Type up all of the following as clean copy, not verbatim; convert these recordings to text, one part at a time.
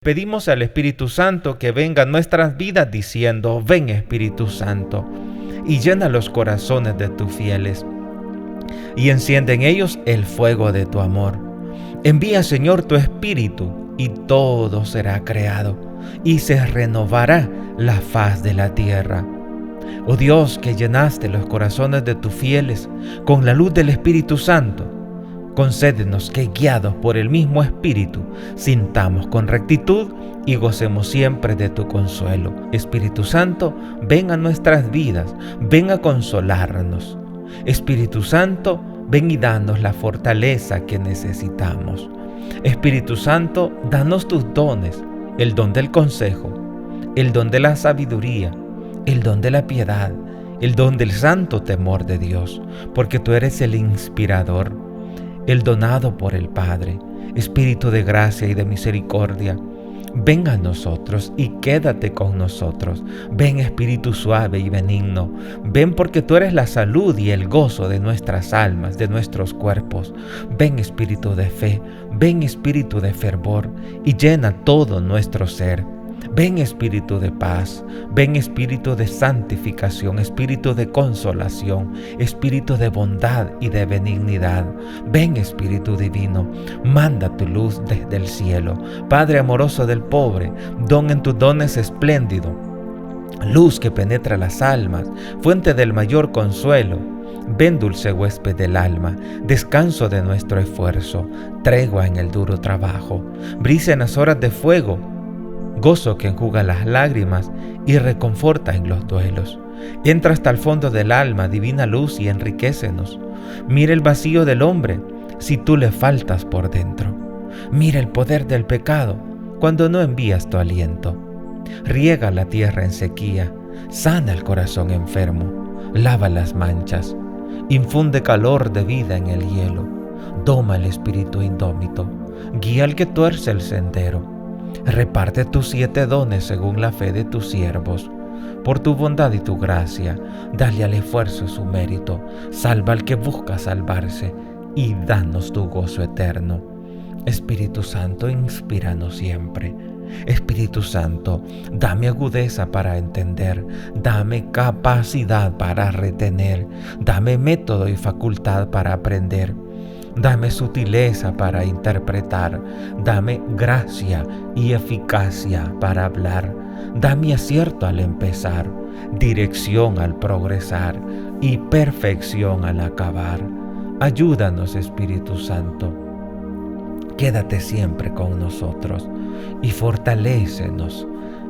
pedimos al Espíritu Santo que venga a nuestras vidas diciendo: ven Espíritu Santo, y llena los corazones de tus fieles, y enciende en ellos el fuego de tu amor. Envía, Señor, tu Espíritu, y todo será creado, y se renovará la faz de la tierra. Oh Dios, que llenaste los corazones de tus fieles con la luz del Espíritu Santo, concédenos que, guiados por el mismo Espíritu, sintamos con rectitud y gocemos siempre de tu consuelo. Espíritu Santo, ven a nuestras vidas, ven a consolarnos. Espíritu Santo, ven y danos la fortaleza que necesitamos. Espíritu Santo, danos tus dones, el don del consejo, el don de la sabiduría, el don de la piedad, el don del santo temor de Dios, porque tú eres el inspirador, el donado por el Padre. Espíritu de gracia y de misericordia, ven a nosotros y quédate con nosotros. Ven, Espíritu suave y benigno. Ven, porque tú eres la salud y el gozo de nuestras almas, de nuestros cuerpos. Ven, Espíritu de fe. Ven, Espíritu de fervor, y llena todo nuestro ser. Ven, Espíritu de paz. Ven, Espíritu de santificación, Espíritu de consolación, Espíritu de bondad y de benignidad. Ven, Espíritu divino, manda tu luz desde el cielo. Padre amoroso del pobre, don en tus dones espléndido, luz que penetra las almas, fuente del mayor consuelo. Ven, dulce huésped del alma, descanso de nuestro esfuerzo, tregua en el duro trabajo, brisa en las horas de fuego, gozo que enjuga las lágrimas y reconforta en los duelos. Entra hasta el fondo del alma, divina luz, y enriquécenos. Mira el vacío del hombre si tú le faltas por dentro. Mira el poder del pecado cuando no envías tu aliento. Riega la tierra en sequía, sana el corazón enfermo, lava las manchas, infunde calor de vida en el hielo, doma el espíritu indómito, guía al que tuerce el sendero. Reparte tus 7 dones según la fe de tus siervos. Por tu bondad y tu gracia, dale al esfuerzo su mérito. Salva al que busca salvarse y danos tu gozo eterno. Espíritu Santo, inspíranos siempre. Espíritu Santo, dame agudeza para entender, dame capacidad para retener, dame método y facultad para aprender. Dame sutileza para interpretar, dame gracia y eficacia para hablar, dame acierto al empezar, dirección al progresar y perfección al acabar. Ayúdanos, Espíritu Santo. Quédate siempre con nosotros y fortalécenos.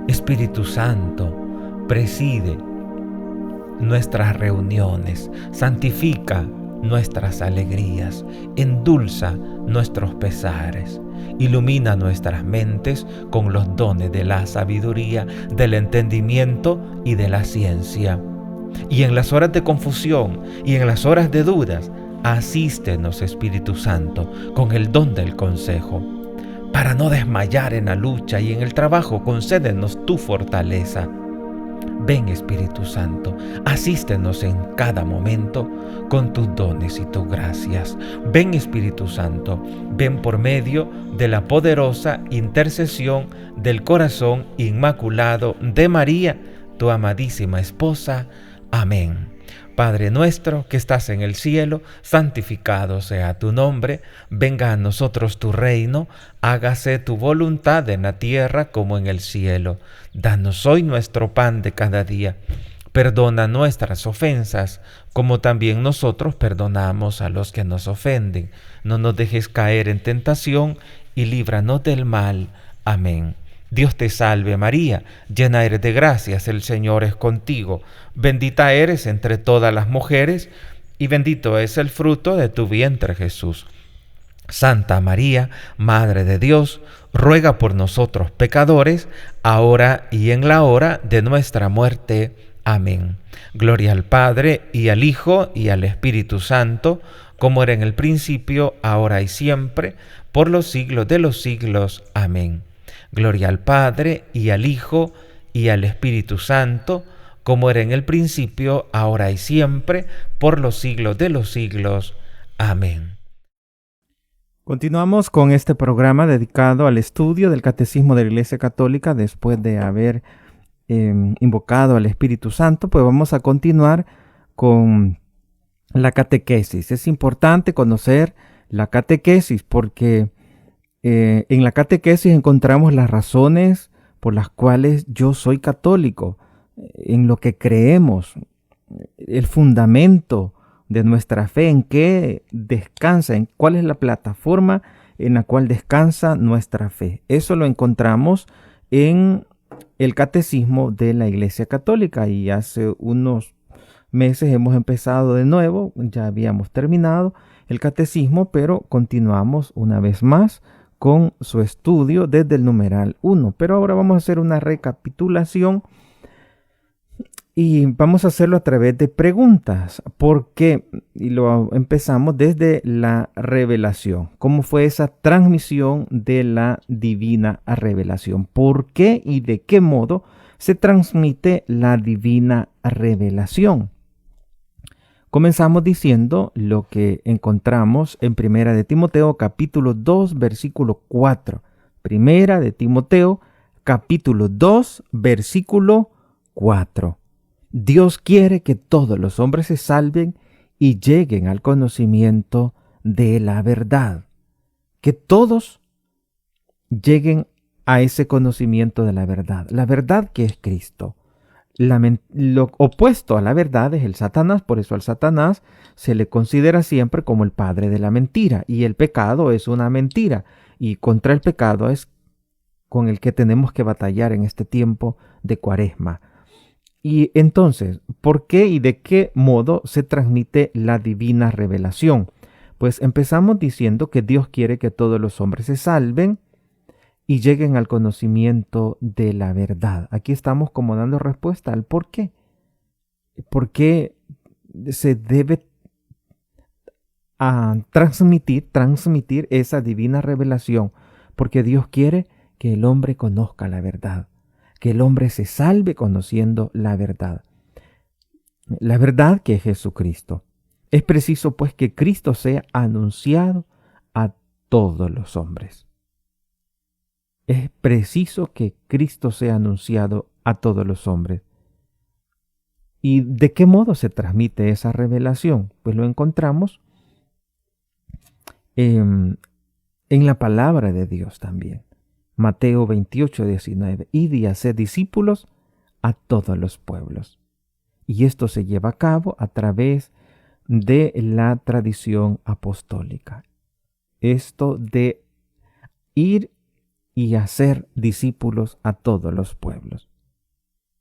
Espíritu Santo, preside nuestras reuniones, santifica nuestras alegrías, endulza nuestros pesares, ilumina nuestras mentes con los dones de la sabiduría, del entendimiento y de la ciencia. Y en las horas de confusión y en las horas de dudas, asístenos, Espíritu Santo, con el don del consejo. Para no desmayar en la lucha y en el trabajo, concédenos tu fortaleza. Ven, Espíritu Santo, asístenos en cada momento con tus dones y tus gracias. Ven, Espíritu Santo, ven por medio de la poderosa intercesión del corazón inmaculado de María, tu amadísima esposa. Amén. Padre nuestro que estás en el cielo, santificado sea tu nombre. Venga a nosotros tu reino, hágase tu voluntad en la tierra como en el cielo. Danos hoy nuestro pan de cada día. Perdona nuestras ofensas, como también nosotros perdonamos a los que nos ofenden. No nos dejes caer en tentación y líbranos del mal. Amén. Dios te salve María, llena eres de gracias, el Señor es contigo. Bendita eres entre todas las mujeres, y bendito es el fruto de tu vientre Jesús. Santa María, Madre de Dios, ruega por nosotros pecadores, ahora y en la hora de nuestra muerte. Amén. Gloria al Padre, y al Hijo, y al Espíritu Santo, como era en el principio, ahora y siempre, por los siglos de los siglos. Amén. Gloria al Padre, y al Hijo, y al Espíritu Santo, como era en el principio, ahora y siempre, por los siglos de los siglos. Amén. Continuamos con este programa dedicado al estudio del Catecismo de la Iglesia Católica. Después de haber invocado al Espíritu Santo, pues vamos a continuar con la catequesis. Es importante conocer la catequesis porque en la catequesis encontramos las razones por las cuales yo soy católico, en lo que creemos, el fundamento de nuestra fe, en qué descansa, en cuál es la plataforma en la cual descansa nuestra fe. Eso lo encontramos en el Catecismo de la Iglesia Católica, y hace unos meses hemos empezado de nuevo. Ya habíamos terminado el Catecismo, pero continuamos una vez más con su estudio desde el numeral 1. Pero ahora vamos a hacer una recapitulación y vamos a hacerlo a través de preguntas. ¿Por qué? Y lo empezamos desde la revelación. ¿Cómo fue esa transmisión de la divina revelación? ¿Por qué y de qué modo se transmite la divina revelación? Comenzamos diciendo lo que encontramos en Primera de Timoteo capítulo 2 versículo 4. Primera de Timoteo capítulo 2 versículo 4. Dios quiere que todos los hombres se salven y lleguen al conocimiento de la verdad. Que todos lleguen a ese conocimiento de la verdad que es Cristo. Lo opuesto a la verdad es el Satanás, por eso al Satanás se le considera siempre como el padre de la mentira, y el pecado es una mentira, y contra el pecado es con el que tenemos que batallar en este tiempo de Cuaresma. Y entonces, ¿por qué y de qué modo se transmite la divina revelación? Pues empezamos diciendo que Dios quiere que todos los hombres se salven y lleguen al conocimiento de la verdad. Aquí estamos como dando respuesta al por qué. ¿Por qué se debe transmitir esa divina revelación? Porque Dios quiere que el hombre conozca la verdad, que el hombre se salve conociendo la verdad que es Jesucristo. Es preciso pues que Cristo sea anunciado a todos los hombres. Es preciso que Cristo sea anunciado a todos los hombres. ¿Y de qué modo se transmite esa revelación? Pues lo encontramos en la palabra de Dios también. Mateo 28, 19. Id y haced discípulos a todos los pueblos. Y esto se lleva a cabo a través de la tradición apostólica. Esto de ir y hacer discípulos a todos los pueblos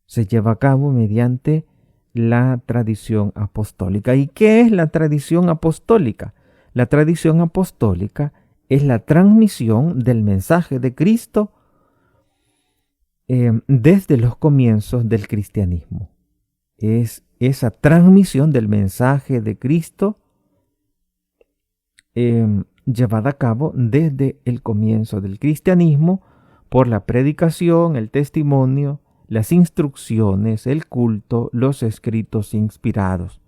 se lleva a cabo mediante la tradición apostólica. ¿Y qué es la tradición apostólica? La tradición apostólica es la transmisión del mensaje de Cristo desde los comienzos del cristianismo. Es esa transmisión del mensaje de Cristo llevada a cabo desde el comienzo del cristianismo por la predicación, el testimonio, las instrucciones, el culto, los escritos inspirados.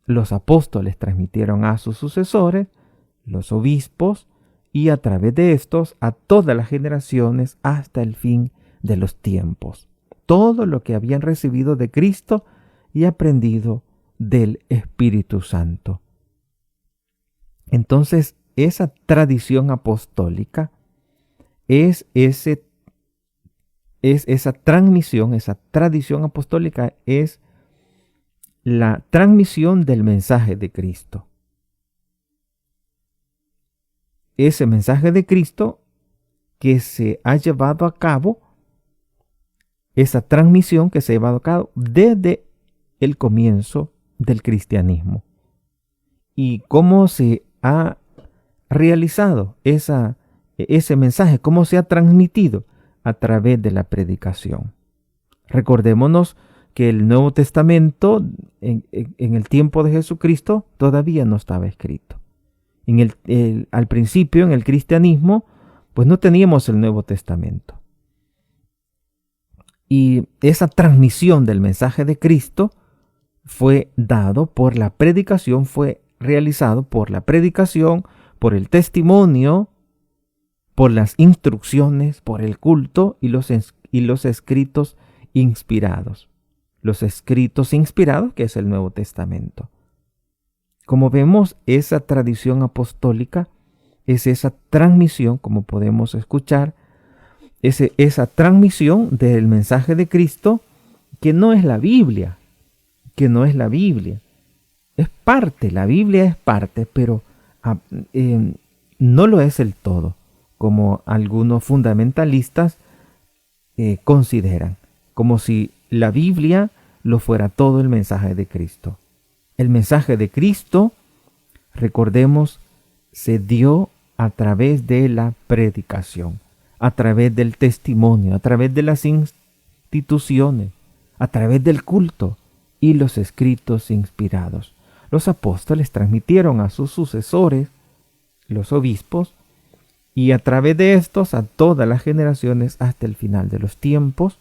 Los apóstoles transmitieron a sus sucesores, los obispos, y a través de estos a todas las generaciones hasta el fin de los tiempos, todo lo que habían recibido de Cristo y aprendido del Espíritu Santo. Entonces, esa tradición apostólica es esa transmisión, esa tradición apostólica es la transmisión del mensaje de Cristo. Ese mensaje de Cristo que se ha llevado a cabo, esa transmisión que se ha llevado a cabo desde el comienzo del cristianismo. ¿Y cómo se ha realizado ese mensaje? ¿Cómo se ha transmitido? A través de la predicación. Recordémonos que el Nuevo Testamento en el tiempo de Jesucristo todavía no estaba escrito. Al principio, en el cristianismo, pues no teníamos el Nuevo Testamento. Y esa transmisión del mensaje de Cristo fue dado por la predicación, fue realizado por la predicación, por el testimonio, por las instrucciones, por el culto y los escritos inspirados. Los escritos inspirados, que es el Nuevo Testamento. Como vemos, esa tradición apostólica es esa transmisión, como podemos escuchar, esa transmisión del mensaje de Cristo, que no es la Biblia, Es parte, la Biblia es parte, pero no lo es el todo, como algunos fundamentalistas consideran, como si la Biblia lo fuera todo el mensaje de Cristo. El mensaje de Cristo, recordemos, se dio a través de la predicación, a través del testimonio, a través de las instituciones, a través del culto y los escritos inspirados. Los apóstoles transmitieron a sus sucesores, los obispos, y a través de estos a todas las generaciones hasta el final de los tiempos,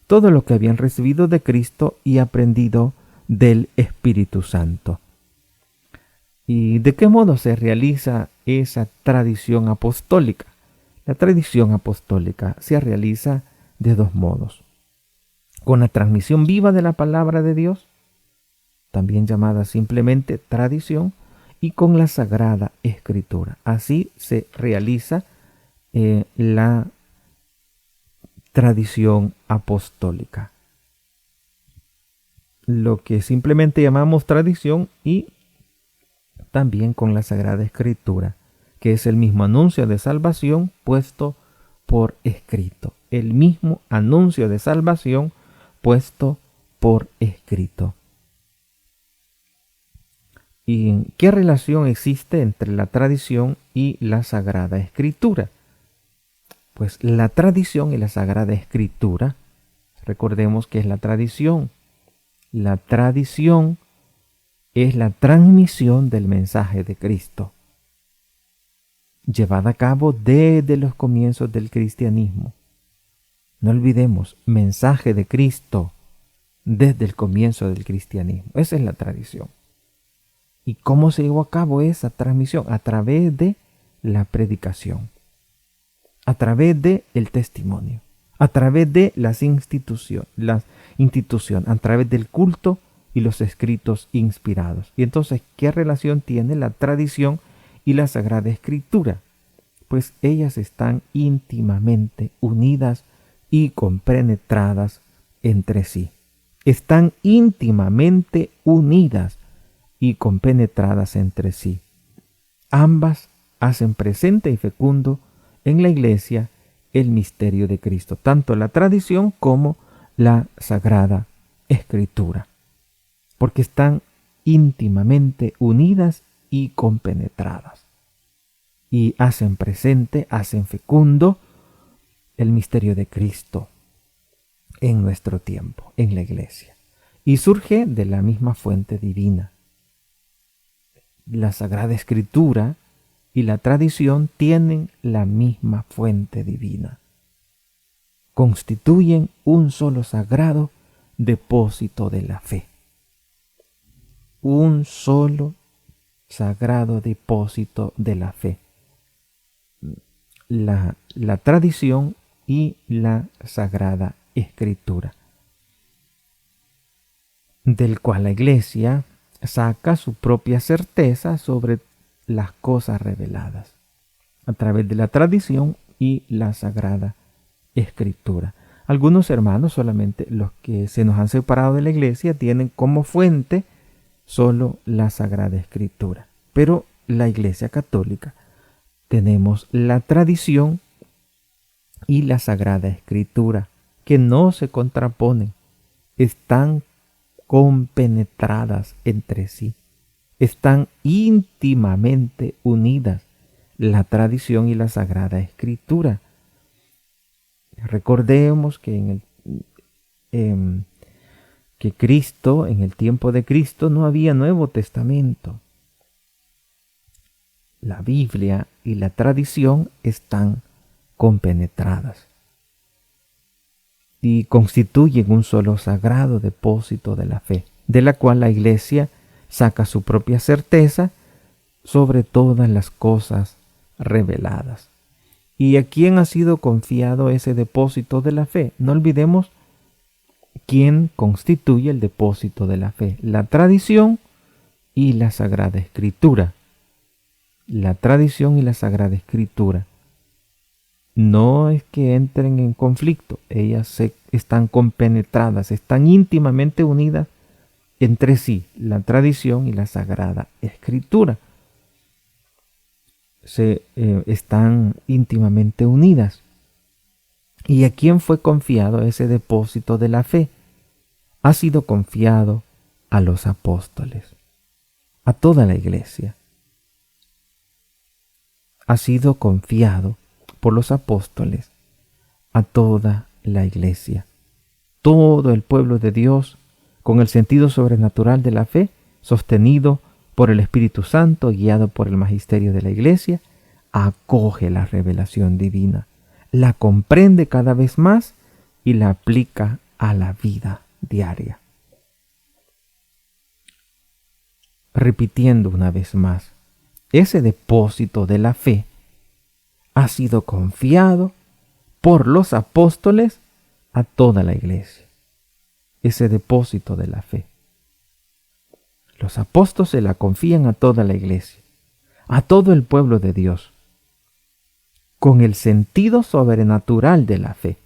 todo lo que habían recibido de Cristo y aprendido del Espíritu Santo. ¿Y de qué modo se realiza esa tradición apostólica? La tradición apostólica se realiza de dos modos. Con la transmisión viva de la palabra de Dios, también llamada simplemente tradición, y con la Sagrada Escritura. Así se realiza la tradición apostólica. Lo que simplemente llamamos tradición, y también con la Sagrada Escritura, que es el mismo anuncio de salvación puesto por escrito. El mismo anuncio de salvación puesto por escrito. ¿Y qué relación existe entre la tradición y la Sagrada Escritura? Pues la tradición y la Sagrada Escritura, recordemos que es la tradición. La tradición es la transmisión del mensaje de Cristo, llevada a cabo desde los comienzos del cristianismo. No olvidemos, mensaje de Cristo desde el comienzo del cristianismo. Esa es la tradición. ¿Y cómo se llevó a cabo esa transmisión? A través de la predicación, a través del testimonio, a través de las instituciones, a través del culto y los escritos inspirados. Y entonces, ¿qué relación tiene la tradición y la Sagrada Escritura? Pues ellas están íntimamente unidas y compenetradas entre sí. Están íntimamente unidas y compenetradas entre sí. Ambas hacen presente y fecundo en la Iglesia el misterio de Cristo, tanto la tradición como la Sagrada Escritura, porque están íntimamente unidas y compenetradas, y hacen presente, hacen fecundo el misterio de Cristo en nuestro tiempo, en la Iglesia, y surge de la misma fuente divina. La Sagrada Escritura y la tradición tienen la misma fuente divina. Constituyen un solo sagrado depósito de la fe. Un solo sagrado depósito de la fe. La tradición y la Sagrada Escritura, del cual la Iglesia saca su propia certeza sobre las cosas reveladas a través de la tradición y la Sagrada Escritura. Algunos hermanos, solamente los que se nos han separado de la Iglesia, tienen como fuente solo la Sagrada Escritura. Pero la Iglesia Católica tenemos la tradición y la Sagrada Escritura, que no se contraponen, están compenetradas entre sí, están íntimamente unidas, la tradición y la Sagrada Escritura. Recordemos que que Cristo, en el tiempo de Cristo, no había Nuevo Testamento. La Biblia y la tradición están compenetradas y constituyen un solo sagrado depósito de la fe, de la cual la Iglesia saca su propia certeza sobre todas las cosas reveladas. ¿Y a quién ha sido confiado ese depósito de la fe? No olvidemos quién constituye el depósito de la fe: la tradición y la Sagrada Escritura. La tradición y la Sagrada Escritura. No es que entren en conflicto, ellas están compenetradas, están íntimamente unidas entre sí, la tradición y la Sagrada Escritura. Están íntimamente unidas. ¿Y a quién fue confiado ese depósito de la fe? Ha sido confiado a los apóstoles, a toda la iglesia. Ha sido confiado por los apóstoles a toda la iglesia. Todo el pueblo de Dios, con el sentido sobrenatural de la fe, sostenido por el Espíritu Santo, guiado por el magisterio de la iglesia, acoge la revelación divina, la comprende cada vez más y la aplica a la vida diaria. Repitiendo una vez más, ese depósito de la fe ha sido confiado por los apóstoles a toda la iglesia. Ese depósito de la fe. Los apóstoles se la confían a toda la iglesia, a todo el pueblo de Dios, con el sentido sobrenatural de la fe.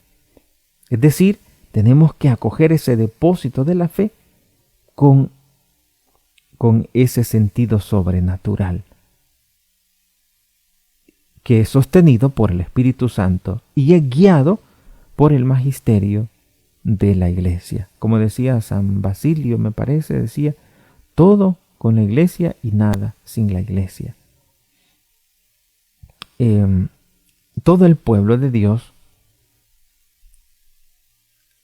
Es decir, tenemos que acoger ese depósito de la fe con ese sentido sobrenatural, que es sostenido por el Espíritu Santo y es guiado por el magisterio de la iglesia. Como decía San Basilio, me parece, decía, todo con la iglesia y nada sin la iglesia. Todo el pueblo de Dios,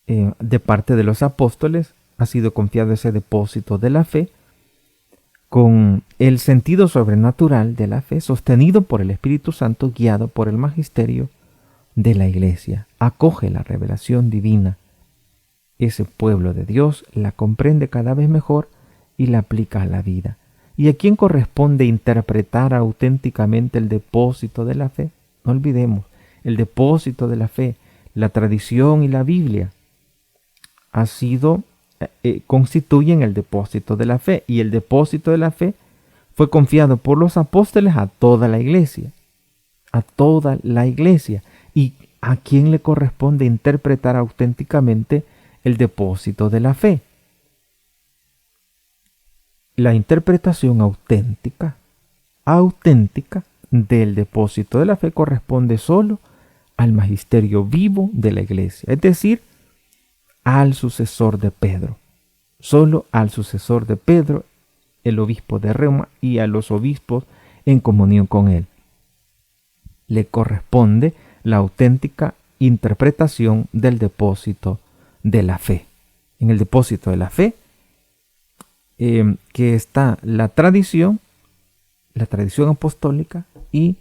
de parte de los apóstoles, ha sido confiado ese depósito de la fe con el sentido sobrenatural de la fe, sostenido por el Espíritu Santo, guiado por el magisterio de la iglesia. Acoge la revelación divina. Ese pueblo de Dios la comprende cada vez mejor y la aplica a la vida. ¿Y a quién corresponde interpretar auténticamente el depósito de la fe? No olvidemos, el depósito de la fe, la tradición y la Biblia constituyen el depósito de la fe, y el depósito de la fe fue confiado por los apóstoles a toda la iglesia. A toda la iglesia. ¿Y a quién le corresponde interpretar auténticamente el depósito de la fe? La interpretación auténtica del depósito de la fe corresponde solo al magisterio vivo de la iglesia, es decir, al sucesor de Pedro, solo al sucesor de Pedro, el obispo de Roma, y a los obispos en comunión con él. Le corresponde la auténtica interpretación del depósito de la fe. En el depósito de la fe, que está la tradición apostólica y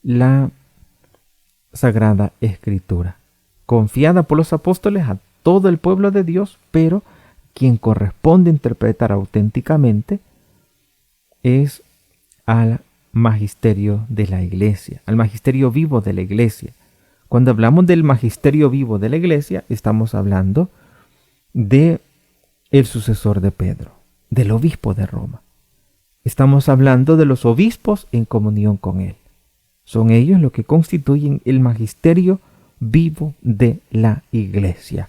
la Sagrada Escritura, confiada por los apóstoles a todo el pueblo de Dios, pero quien corresponde interpretar auténticamente es al magisterio de la iglesia, al magisterio vivo de la iglesia. Cuando hablamos del magisterio vivo de la iglesia, estamos hablando de el sucesor de Pedro, del obispo de Roma. Estamos hablando de los obispos en comunión con él. Son ellos los que constituyen el magisterio vivo de la iglesia.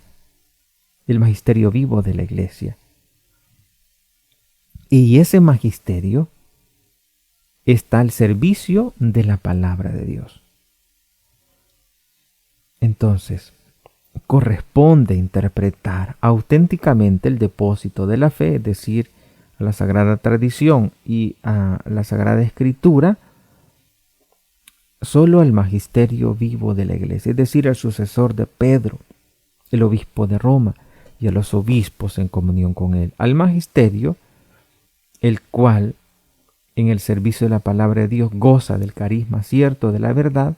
El magisterio vivo de la iglesia. Y ese magisterio está al servicio de la palabra de Dios. Entonces, corresponde interpretar auténticamente el depósito de la fe, es decir, a la Sagrada Tradición y a la Sagrada Escritura, solo al magisterio vivo de la iglesia, es decir, al sucesor de Pedro, el obispo de Roma, y a los obispos en comunión con él, al magisterio, el cual en el servicio de la palabra de Dios goza del carisma cierto de la verdad.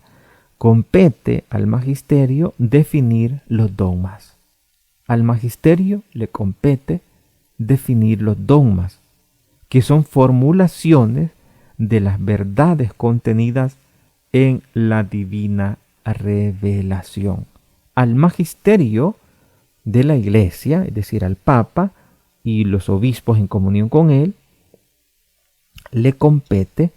Compete al magisterio definir los dogmas. Al magisterio le compete definir los dogmas, que son formulaciones de las verdades contenidas en la divina revelación. Al magisterio de la Iglesia, es decir, al Papa y los obispos en comunión con él, le compete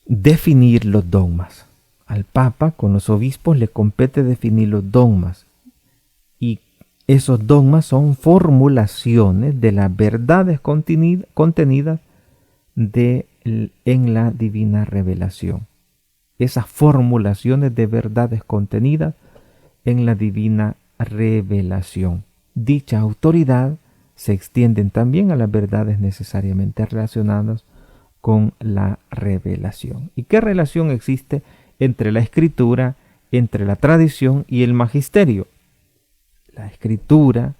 definir los dogmas. Al Papa con los obispos le compete definir los dogmas, y esos dogmas son formulaciones de las verdades contenidas en la divina revelación. Esas formulaciones de verdades contenidas en la divina revelación. Dicha autoridad se extienden también a las verdades necesariamente relacionadas con la revelación. ¿Y qué relación existe entre la escritura, entre la tradición y el magisterio? La escritura,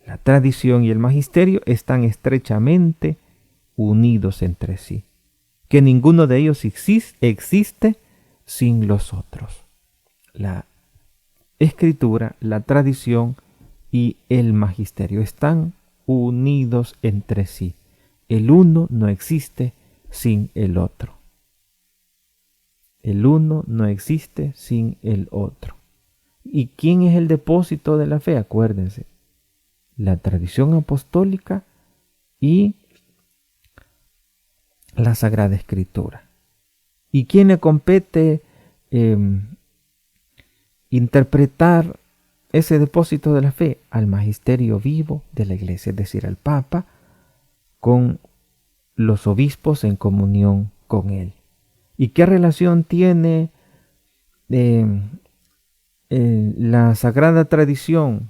la tradición y el magisterio están estrechamente unidos entre sí, que ninguno de ellos existe sin los otros. La escritura, la tradición y el magisterio están unidos entre sí. El uno no existe sin el otro. El uno no existe sin el otro. ¿Y quién es el depósito de la fe? Acuérdense, la tradición apostólica y la Sagrada Escritura. ¿Y quién le compete interpretar ese depósito de la fe? Al magisterio vivo de la Iglesia, es decir, al Papa, con los obispos en comunión con él. ¿Y qué relación tiene la sagrada tradición,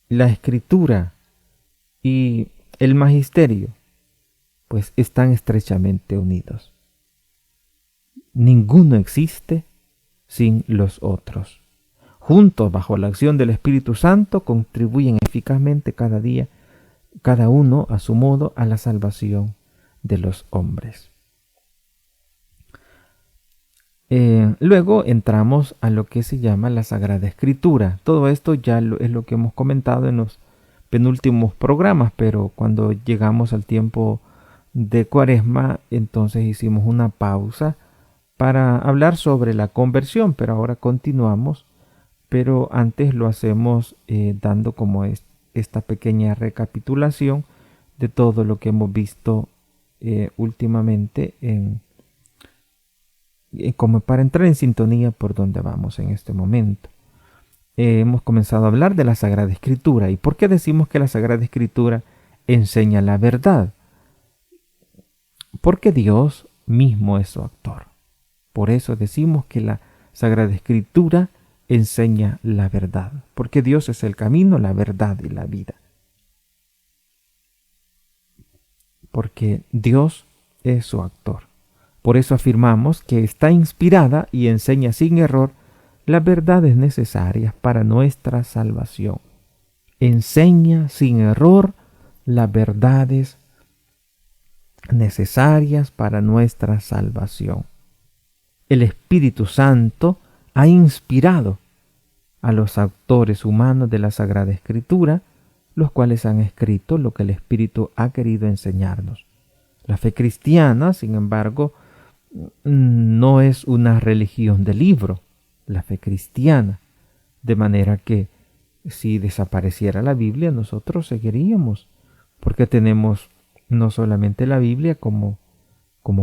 la escritura y el magisterio? Pues están estrechamente unidos. Ninguno existe sin los otros. Juntos, bajo la acción del Espíritu Santo, contribuyen eficazmente cada día, cada uno a su modo, a la salvación de los hombres. Luego entramos a lo que se llama la Sagrada Escritura. Todo esto ya es lo que hemos comentado en los penúltimos programas, pero cuando llegamos al tiempo de Cuaresma, entonces hicimos una pausa para hablar sobre la conversión, pero ahora continuamos, pero antes lo hacemos dando como esta pequeña recapitulación de todo lo que hemos visto últimamente, como para entrar en sintonía por donde vamos en este momento. Hemos comenzado a hablar de la Sagrada Escritura. ¿Y por qué decimos que la Sagrada Escritura enseña la verdad? Porque Dios mismo es su autor. Por eso decimos que la Sagrada Escritura enseña la verdad, porque Dios es el camino, la verdad y la vida. Porque Dios es su autor. Por eso afirmamos que está inspirada y enseña sin error las verdades necesarias para nuestra salvación. Enseña sin error las verdades necesarias para nuestra salvación. El Espíritu Santo ha inspirado a los autores humanos de la Sagrada Escritura, los cuales han escrito lo que el Espíritu ha querido enseñarnos. La fe cristiana, sin embargo, no es una religión de libro, la fe cristiana, de manera que si desapareciera la Biblia, nosotros seguiríamos, porque tenemos no solamente la Biblia como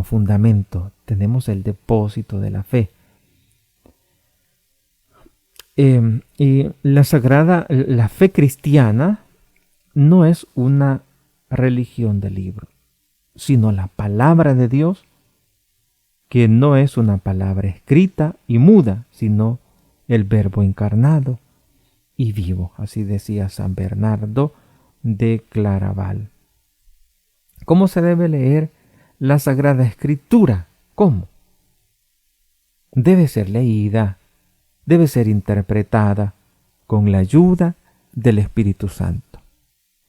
fundamento, tenemos el depósito de la fe. Y la fe cristiana no es una religión de libro, sino la palabra de Dios, que no es una palabra escrita y muda, sino el Verbo encarnado y vivo, así decía San Bernardo de Claraval. ¿Cómo se debe leer la Sagrada Escritura? ¿Cómo? Debe ser leída, debe ser interpretada con la ayuda del Espíritu Santo.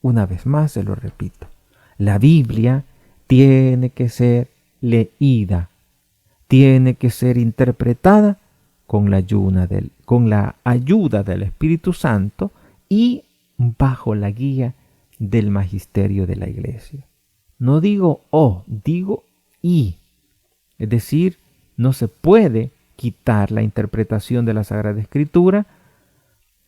Una vez más se lo repito, la Biblia tiene que ser leída, tiene que ser interpretada con la ayuda del Espíritu Santo y bajo la guía del magisterio de la Iglesia. No digo digo y. Es decir, no se puede quitar la interpretación de la Sagrada Escritura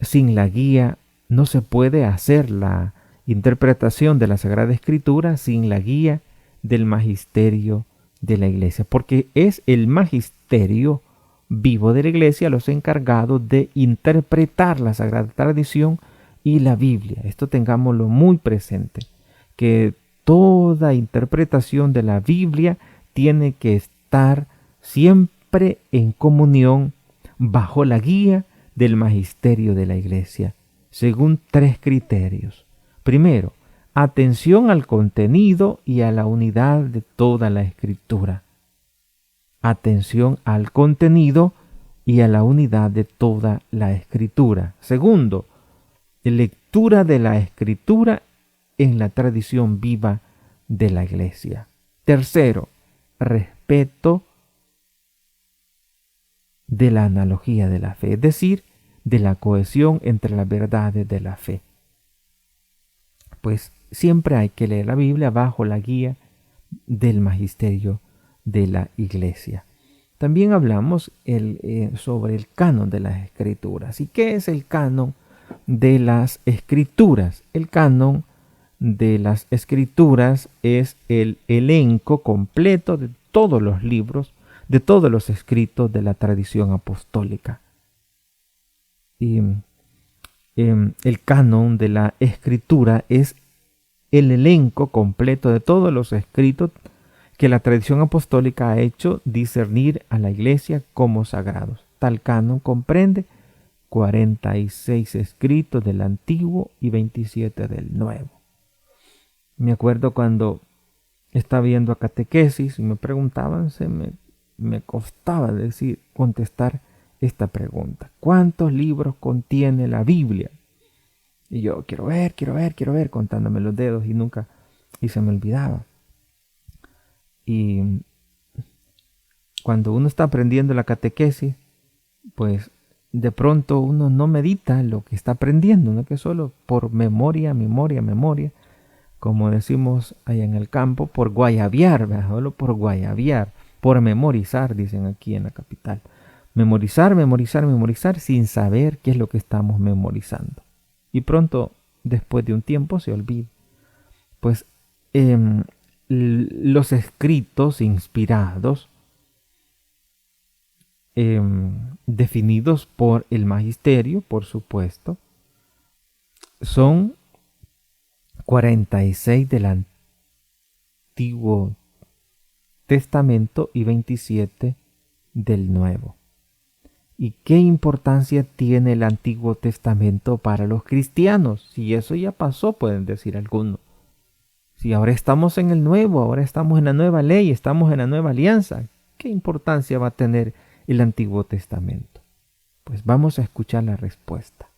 sin la guía, no se puede hacer la interpretación de la Sagrada Escritura sin la guía del magisterio de la Iglesia, porque es el magisterio vivo de la Iglesia los encargados de interpretar la Sagrada Tradición y la Biblia. Esto tengámoslo muy presente, que toda interpretación de la Biblia tiene que estar siempre en comunión bajo la guía del magisterio de la Iglesia, según 3 criterios. Primero, atención al contenido y a la unidad de toda la Escritura. Atención al contenido y a la unidad de toda la Escritura. Segundo, lectura de la Escritura en la tradición viva de la Iglesia. Tercero, respeto de la analogía de la fe, es decir, de la cohesión entre las verdades de la fe. Pues siempre hay que leer la Biblia bajo la guía del magisterio de la Iglesia. También hablamos sobre el canon de las Escrituras. ¿Y qué es el canon de las Escrituras? El canon de las Escrituras es el elenco completo de todos los libros, de todos los escritos de la tradición apostólica. Y el canon de la Escritura es el elenco completo de todos los escritos que la tradición apostólica ha hecho discernir a la Iglesia como sagrados. Tal canon comprende 46 escritos del Antiguo y 27 del Nuevo. Me acuerdo cuando estaba viendo a catequesis y me preguntaban, me costaba contestar esta pregunta: ¿cuántos libros contiene la Biblia? Y yo, quiero ver, contándome los dedos y se me olvidaba. Y cuando uno está aprendiendo la catequesis, pues de pronto uno no medita lo que está aprendiendo, no que solo por memoria, como decimos allá en el campo, por guayabiar, ¿verdad? Solo por guayabiar, por memorizar, dicen aquí en la capital. Memorizar sin saber qué es lo que estamos memorizando. Y pronto, después de un tiempo, se olvida. Pues los escritos inspirados, definidos por el magisterio, por supuesto, son 46 del Antiguo Testamento y 27 del Nuevo. ¿Y qué importancia tiene el Antiguo Testamento para los cristianos? Si eso ya pasó, pueden decir algunos. Si ahora estamos en el Nuevo, ahora estamos en la nueva ley, estamos en la nueva alianza, ¿qué importancia va a tener el Antiguo Testamento? Pues vamos a escuchar la respuesta.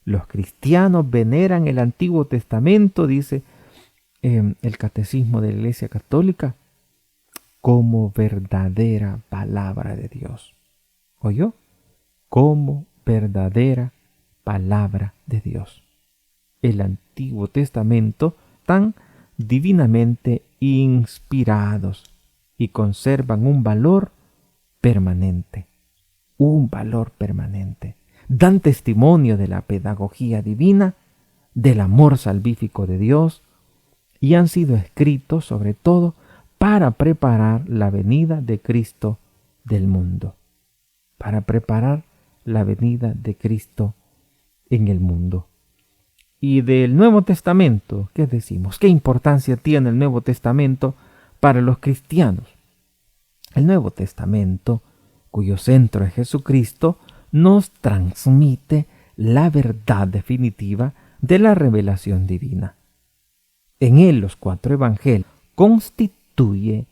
Los cristianos veneran el Antiguo Testamento, dice el Catecismo de la Iglesia Católica, como verdadera palabra de Dios. ¿Oyó? Como verdadera palabra de Dios. El Antiguo Testamento, tan divinamente inspirados, y conservan un valor permanente. Dan testimonio de la pedagogía divina, del amor salvífico de Dios, y han sido escritos sobre todo para preparar la venida de Cristo del mundo. Para preparar la venida de Cristo en el mundo. Y del Nuevo Testamento, ¿qué decimos? ¿Qué importancia tiene el Nuevo Testamento para los cristianos? El Nuevo Testamento, cuyo centro es Jesucristo, nos transmite la verdad definitiva de la revelación divina. En él los 4 evangelios constituye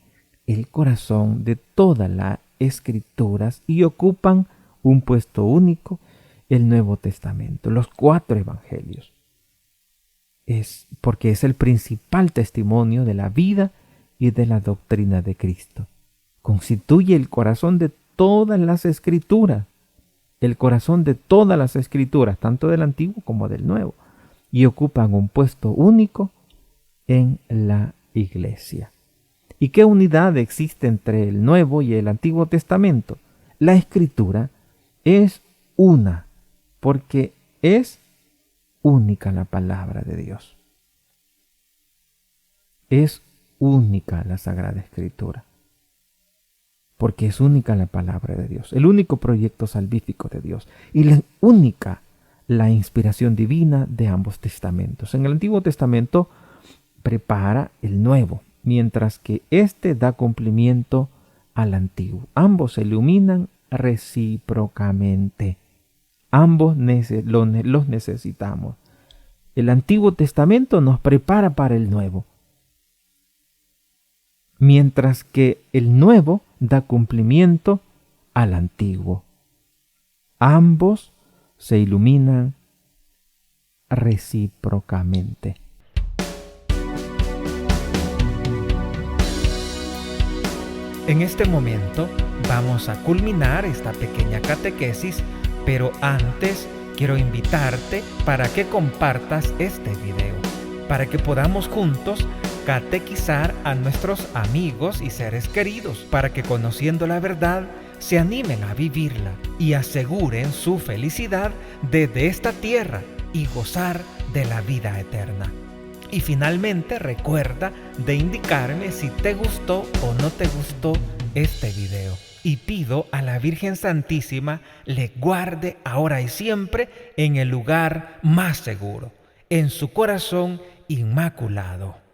el corazón de todas las escrituras y ocupan un puesto único el Nuevo Testamento, los 4 evangelios. Es porque es el principal testimonio de la vida y de la doctrina de Cristo. Constituye el corazón de todas las escrituras, tanto del Antiguo como del Nuevo, y ocupan un puesto único en la Iglesia. ¿Y qué unidad existe entre el Nuevo y el Antiguo Testamento? La Escritura es una, porque es única la palabra de Dios. Es única la Sagrada Escritura, porque es única la palabra de Dios, el único proyecto salvífico de Dios y la única la inspiración divina de ambos testamentos. En el Antiguo Testamento prepara el Nuevo, mientras que éste da cumplimiento al Antiguo. Ambos se iluminan recíprocamente. Ambos los necesitamos. El Antiguo Testamento nos prepara para el Nuevo, mientras que el Nuevo da cumplimiento al Antiguo. Ambos se iluminan recíprocamente. En este momento vamos a culminar esta pequeña catequesis, pero antes quiero invitarte para que compartas este video, para que podamos juntos catequizar a nuestros amigos y seres queridos, para que conociendo la verdad se animen a vivirla y aseguren su felicidad desde esta tierra y gozar de la vida eterna. Y finalmente recuerda de indicarme si te gustó o no te gustó este video. Y pido a la Virgen Santísima le guarde ahora y siempre en el lugar más seguro, en su corazón inmaculado.